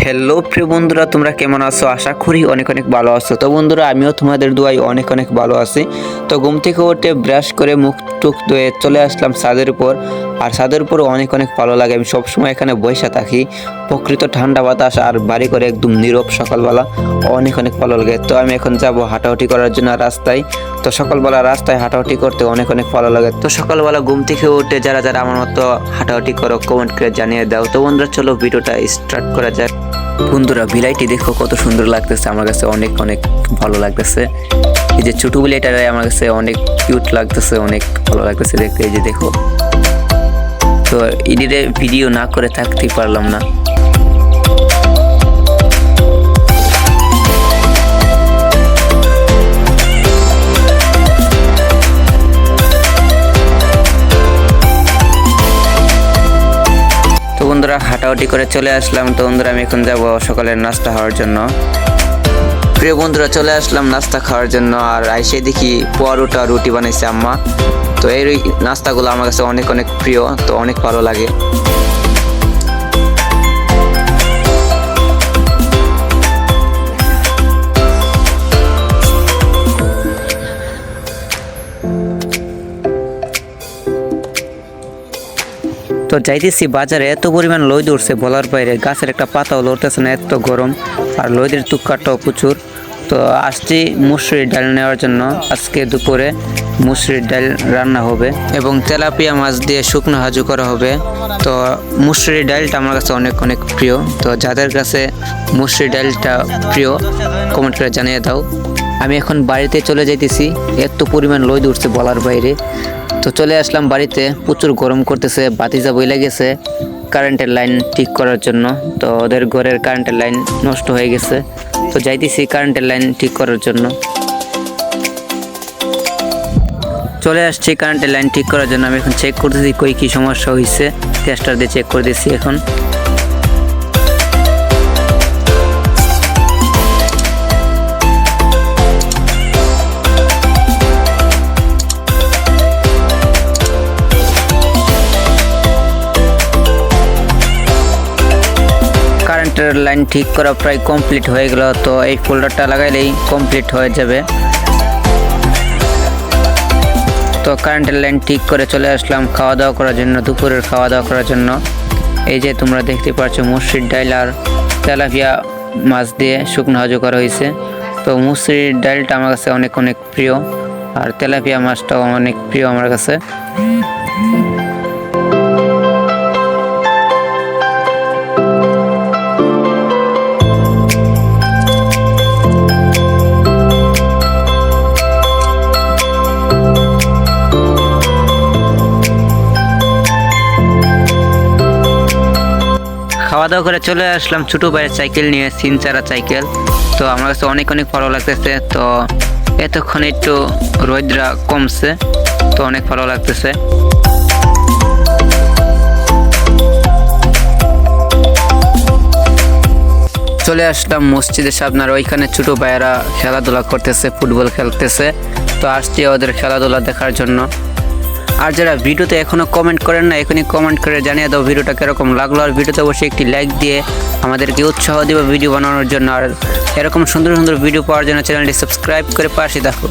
Hello প্রিয় বন্ধুরা, তোমরা কেমন আছো? আশা করি অনেক অনেক ভালো আছো। তো বন্ধুরা, আমিও তোমাদের দোয়ায় অনেক অনেক ভালো আছি। তো ঘুম থেকে উঠে ব্রাশ করে মুখ টুক ধুয়ে চলে আসলাম ছাদের উপর। আর ছাদের উপর অনেক অনেক ভালো লাগে। আমি সবসময় এখানে বসে থাকি, প্রকৃত ঠান্ডা বাতাস আর বাড়ি করে একদম নীরব সকালবেলা অনেক অনেক ভালো লাগে। তো আমি এখন যাব হাঁটাহাঁটি করার জন্য রাস্তায়। তো সকালবেলা রাস্তায় হাঁটাহাঁটি করতে অনেক অনেক ভালো লাগে। তো সকালবেলা ঘুম থেকে উঠে যারা যারা আমার মতো হাঁটাহাঁটি করো কমেন্ট করে জানিয়ে দাও। তো বন্ধুরা, চলো ভিডিওটা স্টার্ট করা যাক। বন্ধুরা, বিলাইটি দেখো কত সুন্দর লাগতেছে, আমার কাছে অনেক অনেক ভালো লাগতেছে। এই যে ছোট বিলাইটারে আমার কাছে অনেক কিউট লাগতেছে, অনেক ভালো লাগতেছে দেখতে। এই যে দেখো, তো এদিকে ভিডিও না করে থাকতেই পারলাম না। তো বন্ধুরা, হাঁটাহাঁটি করে চলে আসলাম। তো বন্ধুরা, আমি এখন যাব সকালের নাস্তা খাওয়ার জন্য। প্রিয় বন্ধুরা, চলে আসলাম নাস্তা খাওয়ার জন্য। আর আইসে দেখি পরোটা রুটি বানাইছে আম্মা। তো এই নাস্তাগুলো আমার কাছে অনেক অনেক প্রিয়, তো অনেক ভালো লাগে। তো যাইতেছি বাজারে, এত পরিমাণ লই ধরছে বলার বাইরে, গাছের একটা পাতাও লড়তেছে না, এত গরম। আর লইদের তুক্কাটাও প্রচুর। তো আসছি মুসুরির ডাল নেওয়ার জন্য। আজকে দুপুরে মুসুরির ডাল রান্না হবে এবং তেলাপিয়া মাছ দিয়ে শুকনো হাজু করা হবে। তো মুসুরির ডালটা আমার কাছে অনেক অনেক প্রিয়। তো যাদের কাছে মুসুরির ডালটা প্রিয় কমেন্ট করে জানিয়ে দাও। আমি এখন বাড়িতে চলে যাইতেছি, এত পরিমাণ লই ধরছে বলার বাইরে। তো চলে আসলাম বাড়িতে, প্রচুর গরম করতেছে। বাতিজা বইলে গেছে কারেন্টের লাইন ঠিক করার জন্য। তো ওদের ঘরের কারেন্টের লাইন নষ্ট হয়ে গেছে। তো যাইতেছি কারেন্টের লাইন ঠিক করার জন্য। চলে আসছি কারেন্টের লাইন ঠিক করার জন্য। আমি এখন চেক করতেছি কই কী সমস্যা হয়েছে, টেস্টার দিয়ে চেক করে দিচ্ছি এখন। কারেন্টের লাইন ঠিক করা প্রায় কমপ্লিট হয়ে গেল। তো এই ফোল্ডারটা লাগাইলেই কমপ্লিট হয়ে যাবে। তো কারেন্টের লাইন ঠিক করে চলে আসলাম খাওয়া দাওয়া করার জন্য, দুপুরের খাওয়া দাওয়া করার জন্য। এই যে তোমরা দেখতে পাচ্ছ মুসুরির ডাল আর তেলাপিয়া মাছ দিয়ে শুকনো হাজু করা হয়েছে। তো মুসুরির ডালটা আমার কাছে অনেক অনেক প্রিয়, আর তেলাপিয়া মাছটাও অনেক প্রিয় আমার কাছে। খাওয়া দাওয়া করে চলে আসলাম ছোটো ভাইয়ের সাইকেল নিয়ে, সিনচারা সাইকেল। তো আমার কাছে অনেক অনেক ভালো লাগতেছে। তো এতক্ষণ একটু রোদরা কমছে, তো অনেক ভালো লাগতেছে। চলে আসলাম মসজিদের সামনে, ওইখানে ছোটো ভাইয়েরা খেলাধুলা করতেছে, ফুটবল খেলতেছে। তো আসছি ওদের খেলাধুলা দেখার জন্য। আর যারা ভিডিওতে এখনও কমেন্ট করেন না, এখনই কমেন্ট করে জানিয়ে দাও ভিডিওটা কীরকম লাগলো। আর ভিডিওতে অবশ্যই একটি লাইক দিয়ে আমাদেরকে উৎসাহ দেবে ভিডিও বানানোর জন্য। আর এরকম সুন্দর সুন্দর ভিডিও পাওয়ার জন্য চ্যানেলটি সাবস্ক্রাইব করে পাশে থাকো।